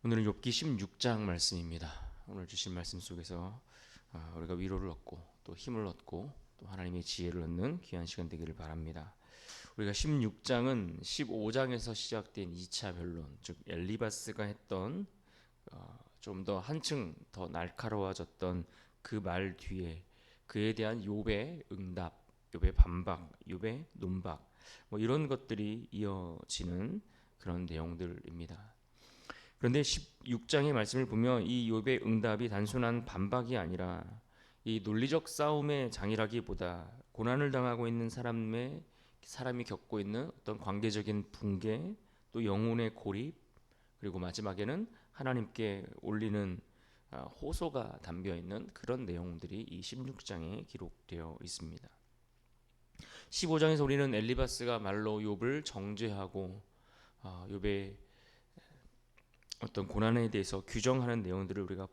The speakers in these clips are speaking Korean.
오늘은 욥기 16장 말씀입니다. 오늘 주신 말씀 속에서 우리가 위로를 얻고 또 힘을 얻고 또 하나님의 지혜를 얻는 귀한 시간 되기를 바랍니다. 우리가 16장은 15장에서 시작된 2차 변론, 즉 엘리바스가 했던 좀 더 한층 더 날카로워졌던 그 말 뒤에 그에 대한 욥의 응답, 욥의 반박, 욥의 논박, 이런 것들이 이어지는 그런 내용들입니다. 그런데 16장의 말씀을 보면 이 욥의 응답이 단순한 반박이 아니라 이 논리적 싸움의 장이라기보다 고난을 당하고 있는 사람이 겪고 있는 어떤 관계적인 붕괴, 또 영혼의 고립, 그리고 마지막에는 하나님께 올리는 호소가 담겨 있는 그런 내용들이 이 16장에 기록되어 있습니다. 15장에서 우리는 엘리바스가 말로 욥을 정죄하고 욥의 어떤 고난에 대해서 규정하는 내용들을 우리가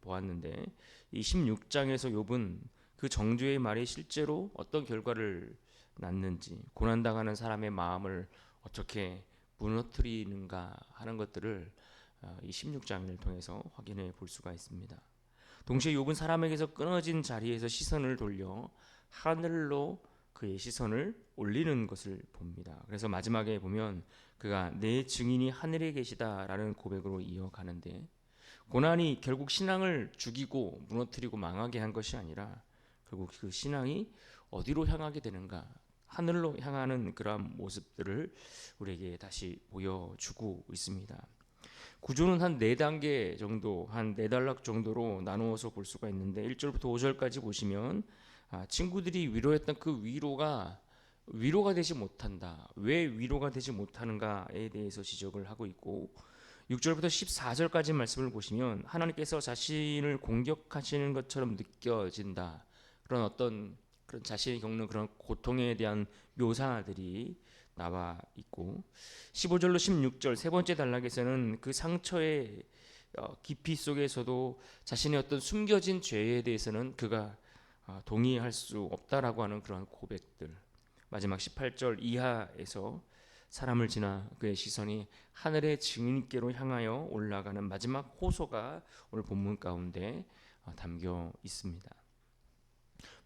보았는데, 이 16장에서 욥은 그 정죄의 말이 실제로 어떤 결과를 낳는지, 고난당하는 사람의 마음을 어떻게 무너뜨리는가 하는 것들을 이 16장을 통해서 확인해 볼 수가 있습니다. 동시에 욥은 사람에게서 끊어진 자리에서 시선을 돌려 하늘로 그의 시선을 올리는 것을 봅니다. 그래서 마지막에 보면 그가 내 증인이 하늘에 계시다라는 고백으로 이어가는데, 고난이 결국 신앙을 죽이고 무너뜨리고 망하게 한 것이 아니라 결국 그 신앙이 어디로 향하게 되는가, 하늘로 향하는 그러한 모습들을 우리에게 다시 보여주고 있습니다. 구조는 한 4단계 정도, 한 4단락 정도로 나누어서 볼 수가 있는데, 1절부터 5절까지 보시면 친구들이 위로했던 그 위로가 되지 못한다. 왜 위로가 되지 못하는가에 대해서 지적을 하고 있고, 6절부터 14절까지 말씀을 보시면 하나님께서 자신을 공격하시는 것처럼 느껴진다. 그런 자신이 겪는 그런 고통에 대한 묘사들이 나와 있고, 15절로 16절 세 번째 단락에서는 그 상처의 깊이 속에서도 자신의 어떤 숨겨진 죄에 대해서는 그가 동의할 수 없다라고 하는 그런 고백들, 마지막 18절 이하에서 사람을 지나 그의 시선이 하늘의 증인께로 향하여 올라가는 마지막 호소가 오늘 본문 가운데 담겨 있습니다.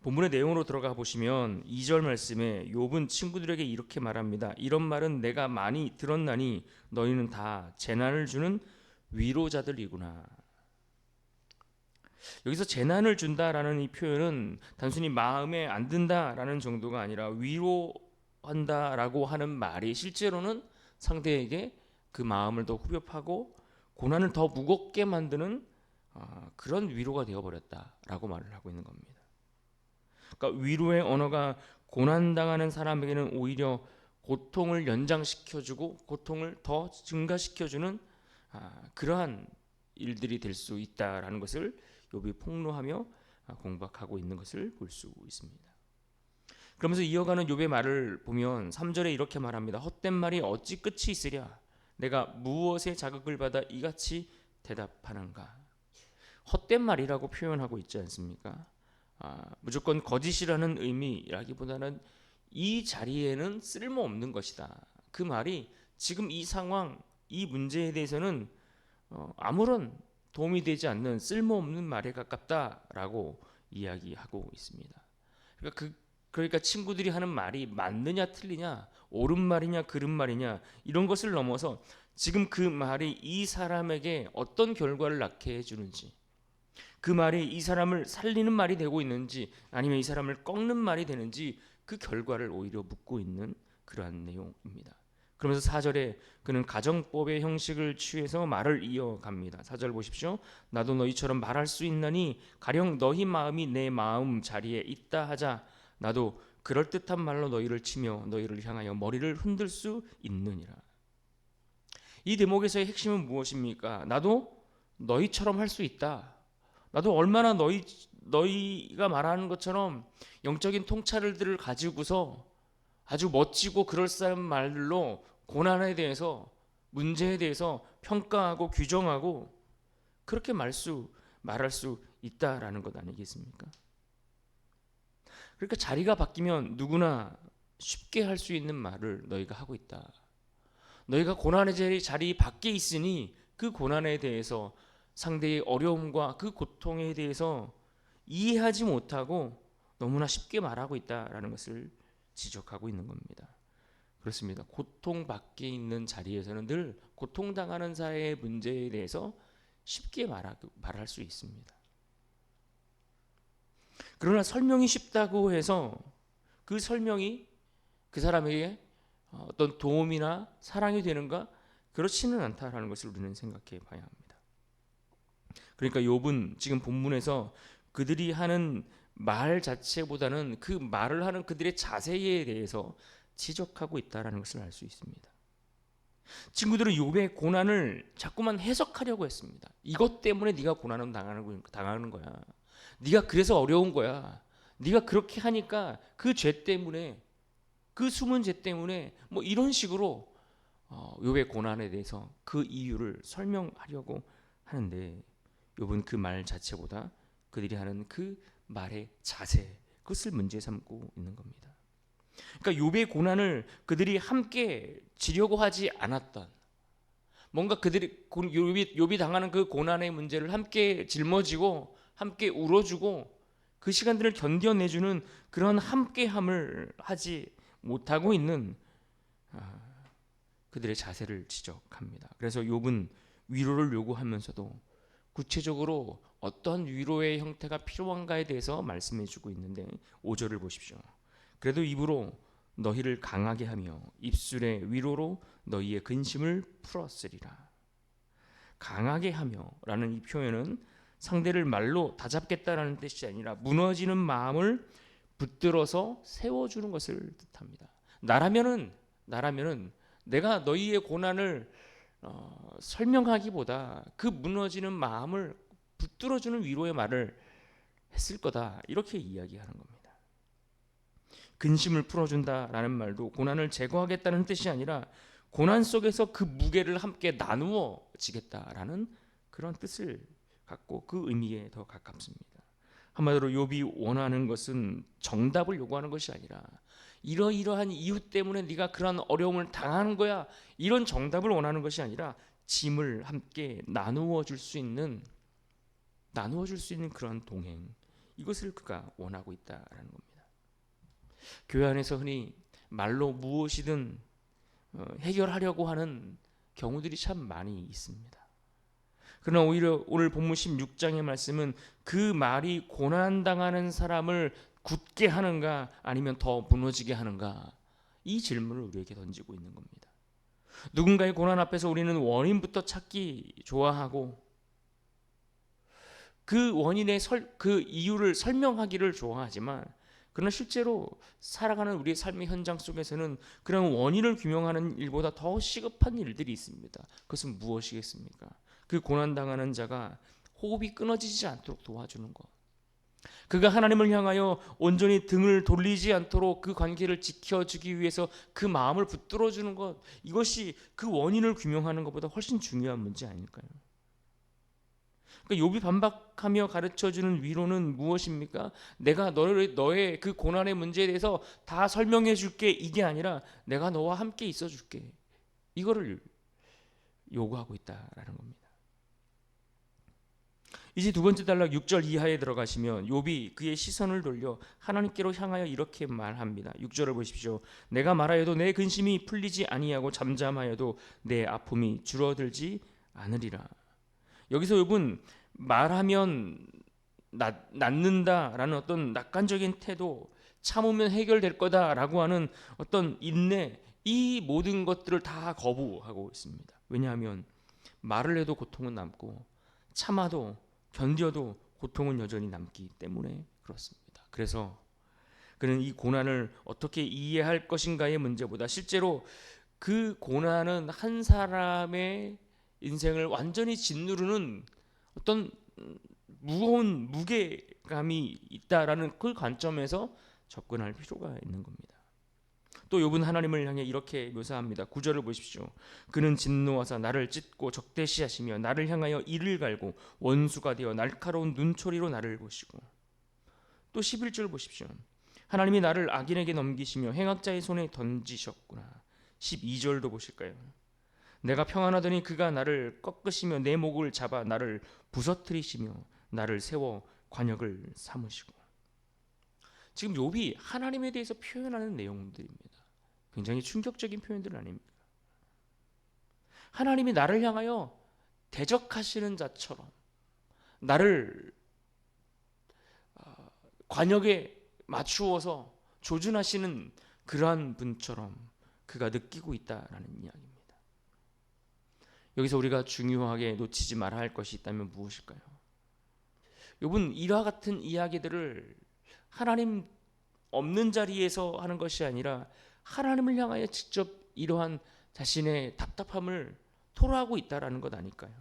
본문의 내용으로 들어가 보시면 2절 말씀에 욥은 친구들에게 이렇게 말합니다. 이런 말은 내가 많이 들었나니 너희는 다 재난을 주는 위로자들이구나. 여기서 재난을 준다라는 이 표현은 단순히 마음에 안 든다라는 정도가 아니라 위로한다라고 하는 말이 실제로는 상대에게 그 마음을 더 후벼파고 고난을 더 무겁게 만드는 그런 위로가 되어버렸다라고 말을 하고 있는 겁니다. 그러니까 위로의 언어가 고난당하는 사람에게는 오히려 고통을 연장시켜주고 고통을 더 증가시켜주는 그러한 일들이 될 수 있다라는 것을 욥이 폭로하며 공박하고 있는 것을 볼 수 있습니다. 그러면서 이어가는 욥의 말을 보면 3절에 이렇게 말합니다. 헛된 말이 어찌 끝이 있으랴. 내가 무엇에 자극을 받아 이같이 대답하는가. 헛된 말이라고 표현하고 있지 않습니까? 무조건 거짓이라는 의미라기보다는 이 자리에는 쓸모없는 것이다. 그 말이 지금 이 상황, 이 문제에 대해서는 아무런 도움이 되지 않는 쓸모없는 말에 가깝다라고 이야기하고 있습니다. 그러니까 친구들이 하는 말이 맞느냐 틀리냐, 옳은 말이냐 그른 말이냐, 이런 것을 넘어서 지금 그 말이 이 사람에게 어떤 결과를 낳게 해주는지, 그 말이 이 사람을 살리는 말이 되고 있는지 아니면 이 사람을 꺾는 말이 되는지, 그 결과를 오히려 묻고 있는 그러한 내용입니다. 그러면서 4절에 그는 가정법의 형식을 취해서 말을 이어갑니다. 4절 보십시오. 나도 너희처럼 말할 수 있나니 가령 너희 마음이 내 마음 자리에 있다 하자. 나도 그럴듯한 말로 너희를 치며 너희를 향하여 머리를 흔들 수 있느니라. 이 대목에서의 핵심은 무엇입니까? 나도 너희처럼 할 수 있다. 나도 얼마나 너희가 말하는 것처럼 영적인 통찰들을 가지고서 아주 멋지고 그럴싸한 말로 고난에 대해서, 문제에 대해서 평가하고 규정하고 그렇게 말할 수 있다라는 것 아니겠습니까? 그러니까 자리가 바뀌면 누구나 쉽게 할 수 있는 말을 너희가 하고 있다. 너희가 고난의 자리 밖에 있으니 그 고난에 대해서, 상대의 어려움과 그 고통에 대해서 이해하지 못하고 너무나 쉽게 말하고 있다라는 것을 지적하고 있는 겁니다. 그렇습니다. 고통 밖에 있는 자리에서는 늘 고통당하는 자의 문제에 대해서 쉽게 말할 수 있습니다. 그러나 설명이 쉽다고 해서 그 설명이 그 사람에게 어떤 도움이나 사랑이 되는가? 그렇지는 않다라는 것을 우리는 생각해 봐야 합니다. 그러니까 욥은 지금 본문에서 그들이 하는 말 자체보다는 그 말을 하는 그들의 자세에 대해서 지적하고 있다는 것을 알 수 있습니다. 친구들은 욥의 고난을 자꾸만 해석하려고 했습니다. 이것 때문에 네가 고난을 당하는 거야. 네가 그래서 어려운 거야. 네가 그렇게 하니까 그 죄 때문에, 그 숨은 죄 때문에 뭐 이런 식으로 욥의 고난에 대해서 그 이유를 설명하려고 하는데, 욥은 그 말 자체보다 그들이 하는 그 말의 자세, 그것을 문제 삼고 있는 겁니다. 그러니까 욥의 고난을 그들이 함께 지려고 하지 않았던, 뭔가 그들이 욥이 당하는 그 고난의 문제를 함께 짊어지고 함께 울어주고 그 시간들을 견뎌내주는 그런 함께함을 하지 못하고 있는 그들의 자세를 지적합니다. 그래서 욥은 위로를 요구하면서도 구체적으로 어떤 위로의 형태가 필요한가에 대해서 말씀해주고 있는데, 5절을 보십시오. 그래도 입으로 너희를 강하게 하며 입술의 위로로 너희의 근심을 풀었으리라. 강하게 하며 라는 이 표현은 상대를 말로 다잡겠다라는 뜻이 아니라 무너지는 마음을 붙들어서 세워주는 것을 뜻합니다. 나라면은 내가 너희의 고난을 설명하기보다 그 무너지는 마음을 붙들어주는 위로의 말을 했을 거다, 이렇게 이야기하는 겁니다. 근심을 풀어준다라는 말도 고난을 제거하겠다는 뜻이 아니라 고난 속에서 그 무게를 함께 나누어 지겠다라는 그런 뜻을 갖고 그 의미에 더 가깝습니다. 한마디로 욥이 원하는 것은 정답을 요구하는 것이 아니라 이러이러한 이유 때문에 네가 그런 어려움을 당하는 거야, 이런 정답을 원하는 것이 아니라 짐을 함께 나누어 줄 수 있는 그런 동행, 이것을 그가 원하고 있다라는 겁니다. 교회 안에서 흔히 말로 무엇이든 해결하려고 하는 경우들이 참 많이 있습니다. 그러나 오히려 오늘 본문 16장의 말씀은 그 말이 고난당하는 사람을 굳게 하는가 아니면 더 무너지게 하는가, 이 질문을 우리에게 던지고 있는 겁니다. 누군가의 고난 앞에서 우리는 원인부터 찾기 좋아하고 그 원인의 그 이유를 설명하기를 좋아하지만, 그러나 실제로 살아가는 우리의 삶의 현장 속에서는 그런 원인을 규명하는 일보다 더 시급한 일들이 있습니다. 그것은 무엇이겠습니까? 그 고난당하는 자가 호흡이 끊어지지 않도록 도와주는 것, 그가 하나님을 향하여 온전히 등을 돌리지 않도록 그 관계를 지켜주기 위해서 그 마음을 붙들어주는 것, 이것이 그 원인을 규명하는 것보다 훨씬 중요한 문제 아닐까요? 그러니까 욥이 반박하며 가르쳐주는 위로는 무엇입니까? 내가 너의 그 고난의 문제에 대해서 다 설명해 줄게, 이게 아니라 내가 너와 함께 있어 줄게, 이거를 요구하고 있다라는 겁니다. 이제 두 번째 단락 6절 이하에 들어가시면 욥이 그의 시선을 돌려 하나님께로 향하여 이렇게 말합니다. 6절을 보십시오. 내가 말하여도 내 근심이 풀리지 아니하고 잠잠하여도 내 아픔이 줄어들지 않으리라. 여기서 욥은 말하면 낫는다라는 어떤 낙관적인 태도, 참으면 해결될 거다라고 하는 어떤 인내, 이 모든 것들을 다 거부하고 있습니다. 왜냐하면 말을 해도 고통은 남고 참아도 견뎌도 고통은 여전히 남기 때문에 그렇습니다. 그래서 그는 이 고난을 어떻게 이해할 것인가의 문제보다 실제로 그 고난은 한 사람의 인생을 완전히 짓누르는 어떤 무거운 무게감이 있다라는 그 관점에서 접근할 필요가 있는 겁니다. 또 욥은 하나님을 향해 이렇게 묘사합니다. 9절을 보십시오. 그는 진노하사 나를 찢고 적대시하시며 나를 향하여 이를 갈고 원수가 되어 날카로운 눈초리로 나를 보시고. 또 11절 보십시오. 하나님이 나를 악인에게 넘기시며 행악자의 손에 던지셨구나. 12절도 보실까요? 내가 평안하더니 그가 나를 꺾으시며 내 목을 잡아 나를 부서뜨리시며 나를 세워 관역을 삼으시고. 지금 욥이 하나님에 대해서 표현하는 내용들입니다. 굉장히 충격적인 표현들은 아닙니다. 하나님이 나를 향하여 대적하시는 자처럼, 나를 관역에 맞추어서 조준하시는 그러한 분처럼 그가 느끼고 있다라는 이야기입니다. 여기서 우리가 중요하게 놓치지 말아야 할 것이 있다면 무엇일까요? 욥은 이와 같은 이야기들을 하나님 없는 자리에서 하는 것이 아니라 하나님을 향하여 직접 이러한 자신의 답답함을 토로하고 있다라는 것 아닐까요?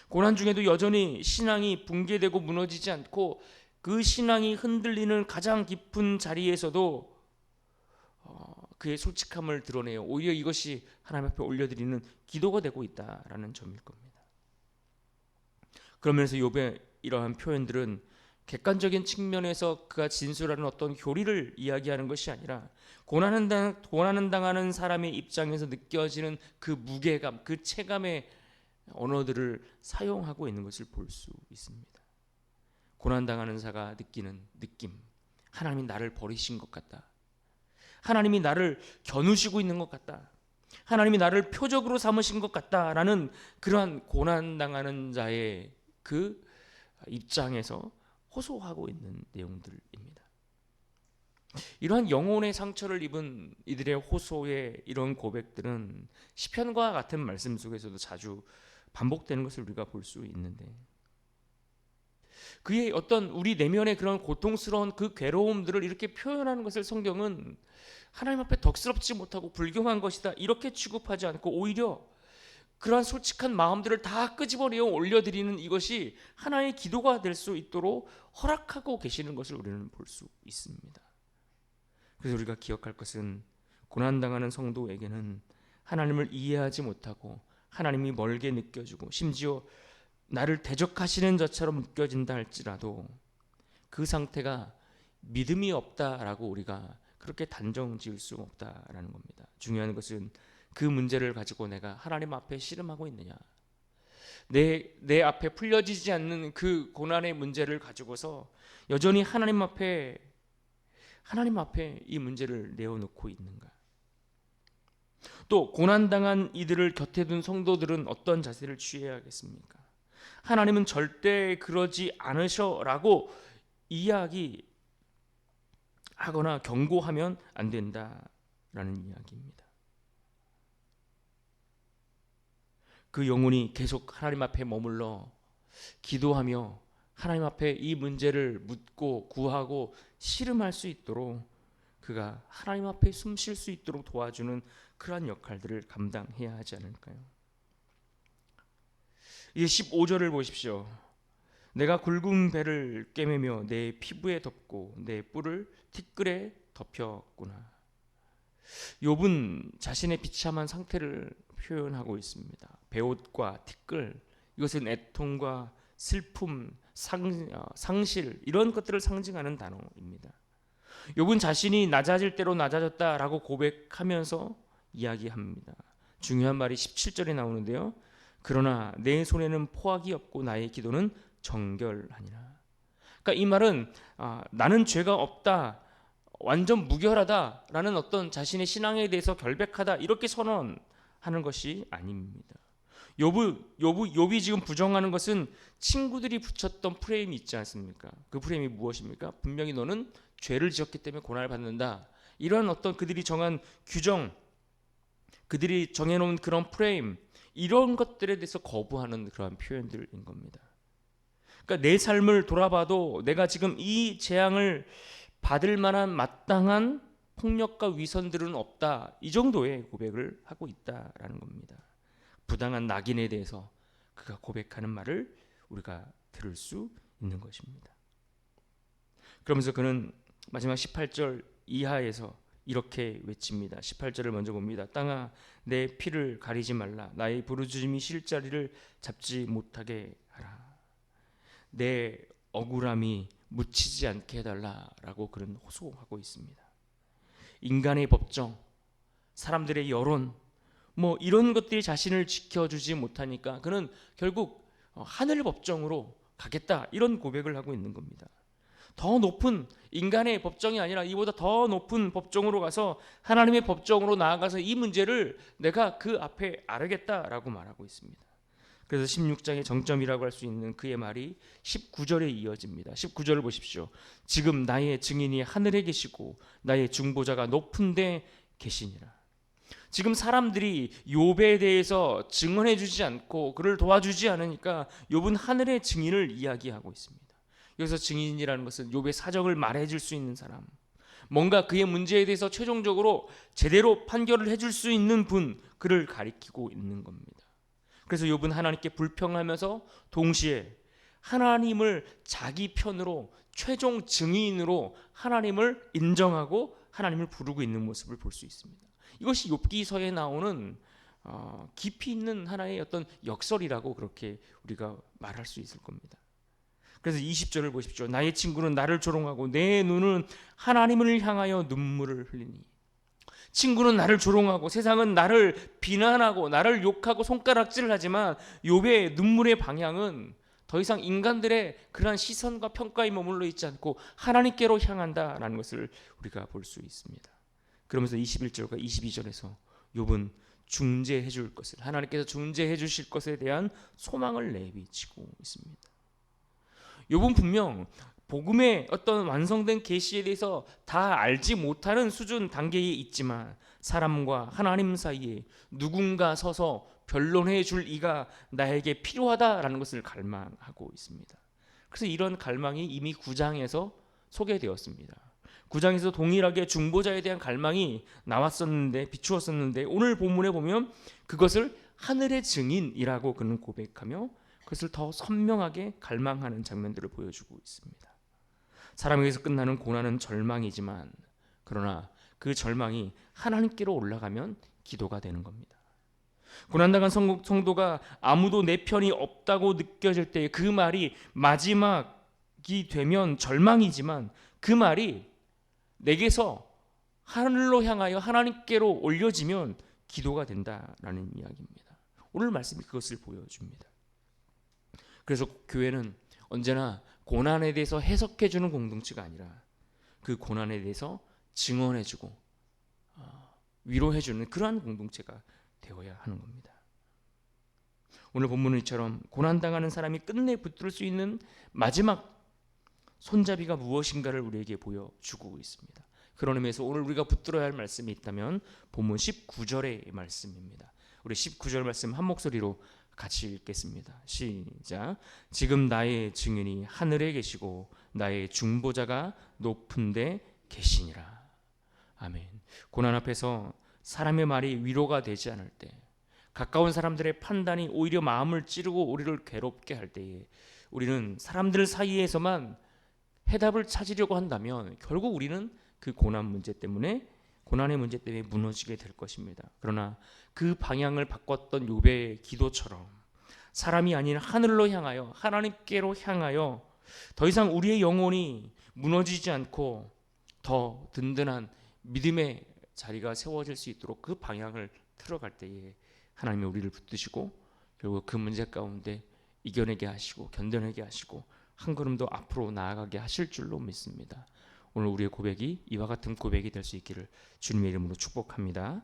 고난 중에도 여전히 신앙이 붕괴되고 무너지지 않고 그 신앙이 흔들리는 가장 깊은 자리에서도 그의 솔직함을 드러내요. 오히려 이것이 하나님 앞에 올려드리는 기도가 되고 있다라는 점일 겁니다. 그러면서 욥의 이러한 표현들은 객관적인 측면에서 그가 진술하는 어떤 교리를 이야기하는 것이 아니라 고난을 당하는 사람의 입장에서 느껴지는 그 무게감, 그 체감의 언어들을 사용하고 있는 것을 볼 수 있습니다. 고난당하는 자가 느끼는 느낌, 하나님이 나를 버리신 것 같다, 하나님이 나를 겨누시고 있는 것 같다, 하나님이 나를 표적으로 삼으신 것 같다라는 그러한 고난당하는 자의 그 입장에서 호소하고 있는 내용들입니다. 이러한 영혼의 상처를 입은 이들의 호소의 이런 고백들은 시편과 같은 말씀 속에서도 자주 반복되는 것을 우리가 볼 수 있는데, 그의 어떤 우리 내면의 그런 고통스러운 그 괴로움들을 이렇게 표현하는 것을 성경은 하나님 앞에 덕스럽지 못하고 불경한 것이다 이렇게 취급하지 않고 오히려 그러한 솔직한 마음들을 다 끄집어내어 올려드리는 이것이 하나의 기도가 될 수 있도록 허락하고 계시는 것을 우리는 볼 수 있습니다. 그래서 우리가 기억할 것은 고난당하는 성도에게는 하나님을 이해하지 못하고 하나님이 멀게 느껴지고 심지어 나를 대적하시는 자처럼 느껴진다 할지라도 그 상태가 믿음이 없다라고 우리가 그렇게 단정 지을 수 없다라는 겁니다. 중요한 것은 그 문제를 가지고 내가 하나님 앞에 씨름하고 있느냐, 내 앞에 풀려지지 않는 그 고난의 문제를 가지고서 여전히 하나님 앞에 이 문제를 내어놓고 있는가. 또 고난당한 이들을 곁에 둔 성도들은 어떤 자세를 취해야겠습니까? 하나님은 절대 그러지 않으셔라고 이야기하거나 경고하면 안 된다라는 이야기입니다. 그 영혼이 계속 하나님 앞에 머물러 기도하며 하나님 앞에 이 문제를 묻고 구하고 씨름할 수 있도록 그가 하나님 앞에 숨 쉴 수 있도록 도와주는 그러한 역할들을 감당해야 하지 않을까요? 이제 15절을 보십시오. 내가 굵은 배를 꿰매며 내 피부에 덮고 내 뿔을 티끌에 덮였구나. 욥은 자신의 비참한 상태를 표현하고 있습니다. 베옷과 티끌, 이것은 애통과 슬픔, 상실 이런 것들을 상징하는 단어입니다. 욥은 자신이 낮아질 대로 낮아졌다라고 고백하면서 이야기합니다. 중요한 말이 17절에 나오는데요. 그러나 내 손에는 포악이 없고 나의 기도는 정결하니라. 그러니까 이 말은 나는 죄가 없다, 완전 무결하다라는 어떤 자신의 대해서 결백하다 이렇게 선언하는 것이 아닙니다. 욥이 지금 부정하는 것은 친구들이 붙였던 프레임이 있지 않습니까? 그 프레임이 무엇입니까? 분명히 너는 죄를 지었기 때문에 고난을 받는다. 이런 어떤 그들이 정한 규정, 그들이 정해놓은 그런 프레임, 이런 것들에 대해서 거부하는 그러한 표현들인 겁니다. 그러니까 내 삶을 돌아봐도 내가 지금 이 재앙을 받을 만한 마땅한 폭력과 위선들은 없다. 이 정도의 고백을 하고 있다라는 겁니다. 부당한 낙인에 대해서 그가 고백하는 말을 우리가 들을 수 있는 것입니다. 그러면서 그는 마지막 18절 이하에서 이렇게 외칩니다. 18절을 먼저 봅니다. 땅아 내 피를 가리지 말라. 나의 부르짖음이 쉴 자리를 잡지 못하게 하라. 내 억울함이 묻히지 않게 해달라라고 그는 호소하고 있습니다. 인간의 법정, 사람들의 여론, 뭐 이런 것들이 자신을 지켜주지 못하니까 그는 결국 하늘 법정으로 가겠다, 이런 고백을 하고 있는 겁니다. 더 높은 인간의 법정이 아니라 이보다 더 높은 법정으로 가서 하나님의 법정으로 나아가서 이 문제를 내가 그 앞에 아르겠다라고 말하고 있습니다. 그래서 16장의 정점이라고 할 수 있는 그의 말이 19절에 이어집니다. 19절을 보십시오. 지금 나의 증인이 하늘에 계시고 나의 중보자가 높은 데 계시니라. 지금 사람들이 욥에 대해서 증언해 주지 않고 그를 도와주지 않으니까 욥은 하늘의 증인을 이야기하고 있습니다. 여기서 증인이라는 것은 욥의 사정을 말해줄 수 있는 사람, 뭔가 그의 문제에 대해서 최종적으로 제대로 판결을 해줄 수 있는 분, 그를 가리키고 있는 겁니다. 그래서 욥은 하나님께 불평하면서 동시에 하나님을 자기 편으로 최종 증인으로 하나님을 인정하고 하나님을 부르고 있는 모습을 볼 수 있습니다. 이것이 욥기서에 나오는 깊이 있는 하나의 어떤 역설이라고 그렇게 우리가 말할 수 있을 겁니다. 그래서 20절을 보십시오. 나의 친구는 나를 조롱하고 내 눈은 하나님을 향하여 눈물을 흘리니. 친구는 나를 조롱하고 세상은 나를 비난하고 나를 욕하고 손가락질을 하지만 욥의 눈물의 방향은 더 이상 인간들의 그러한 시선과 평가에 머물러 있지 않고 하나님께로 향한다라는 것을 우리가 볼 수 있습니다. 그러면서 21절과 22절에서 욥은 중재해 줄 것을, 하나님께서 중재해 주실 것에 대한 소망을 내비치고 있습니다. 욥은 분명 복음의 어떤 완성된 계시에 대해서 다 알지 못하는 수준 단계에 있지만 사람과 하나님 사이에 누군가 서서 변론해 줄 이가 나에게 필요하다라는 것을 갈망하고 있습니다. 그래서 이런 갈망이 이미 9장에서 소개되었습니다. 9장에서 동일하게 중보자에 대한 갈망이 나왔었는데, 비추었었는데 오늘 본문에 보면 그것을 하늘의 증인이라고 그는 고백하며 그것을 더 선명하게 갈망하는 장면들을 보여주고 있습니다. 사람에게서 끝나는 고난은 절망이지만 그러나 그 절망이 하나님께로 올라가면 기도가 되는 겁니다. 고난당한 성도가 아무도 내 편이 없다고 느껴질 때 그 말이 마지막이 되면 절망이지만 그 말이 내게서 하늘로 향하여 하나님께로 올려지면 기도가 된다라는 이야기입니다. 오늘 말씀이 그것을 보여줍니다. 그래서 교회는 언제나 고난에 대해서 해석해주는 공동체가 아니라 그 고난에 대해서 증언해주고 위로해주는 그러한 공동체가 되어야 하는 겁니다. 오늘 본문은 이처럼 고난당하는 사람이 끝내 붙들 수 있는 마지막 손잡이가 무엇인가를 우리에게 보여주고 있습니다. 그런 의미에서 오늘 우리가 붙들어야 할 말씀이 있다면 본문 19절의 말씀입니다. 우리 19절 말씀 한 목소리로 같이 읽겠습니다. 시작. 지금 나의 증인이 하늘에 계시고 나의 중보자가 높은 데 계시니라. 아멘. 고난 앞에서 사람의 말이 위로가 되지 않을 때, 가까운 사람들의 판단이 오히려 마음을 찌르고 우리를 괴롭게 할 때에 우리는 사람들 사이에서만 해답을 찾으려고 한다면 결국 우리는 그 고난의 문제 때문에 무너지게 될 것입니다. 그러나 그 방향을 바꿨던 욥의 기도처럼 사람이 아닌 하늘로 향하여 하나님께로 향하여 더 이상 우리의 영혼이 무너지지 않고 더 든든한 믿음의 자리가 세워질 수 있도록 그 방향을 틀어갈 때에 하나님이 우리를 붙드시고 결국 그 문제 가운데 이겨내게 하시고 견뎌내게 하시고 한 걸음 더 앞으로 나아가게 하실 줄로 믿습니다. 오늘 우리의 고백이 이와 같은 고백이 될 수 있기를 주님의 이름으로 축복합니다.